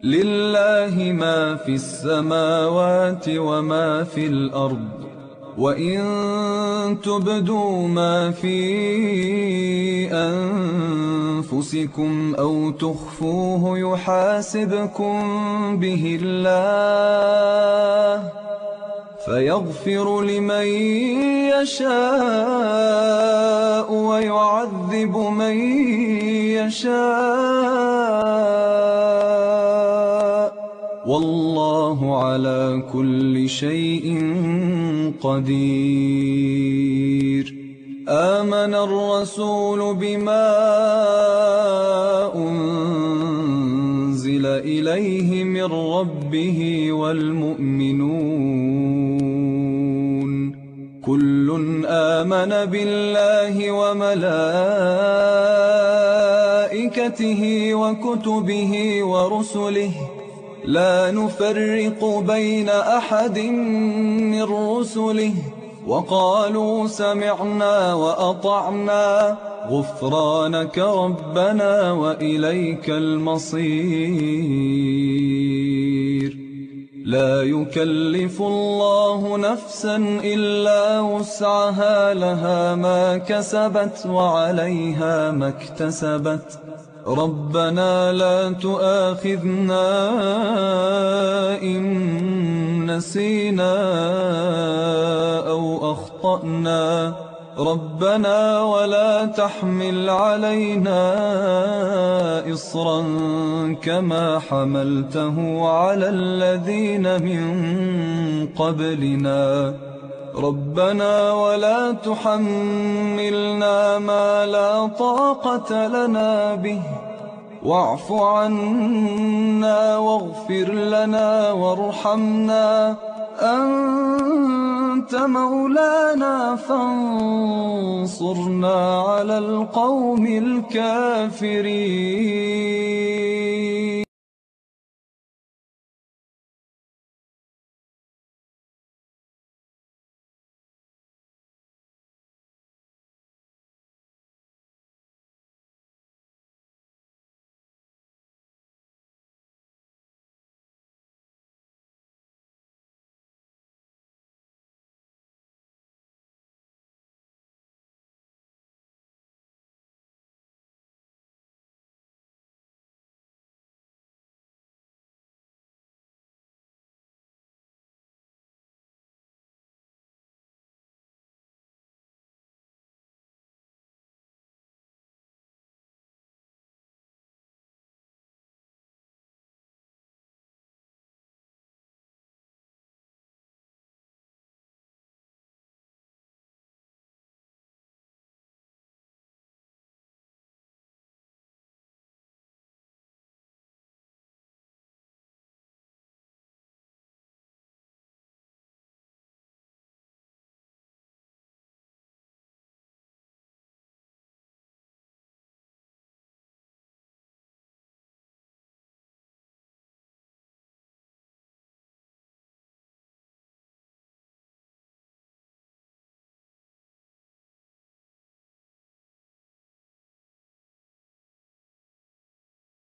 لله ما في السماوات وما في الأرض، وإن تبدوا ما في أنفسكم أو تخفوه يحاسبكم به الله، فيغفر لمن يشاء ويعذب من يشاء، والله على كل شيء قدير. آمن الرسول بما أنزل إليه من ربه والمؤمنون كل آمن بالله وملائكته وكتبه ورسله لا نفرق بين أحد من رسله، وقالوا سمعنا وأطعنا غفرانك ربنا وإليك المصير. لا يكلف الله نفسا إلا وسعها، لها ما كسبت وعليها ما اكتسبت. ربنا لا تؤاخذنا إن نسينا أو أخطأنا، ربنا ولا تحمل علينا إصرا كما حملته على الذين من قبلنا، ربنا ولا تحملنا ما لا طاقة لنا به، واعف عنا واغفر لنا وارحمنا، أنت مولانا فانصرنا على القوم الكافرين.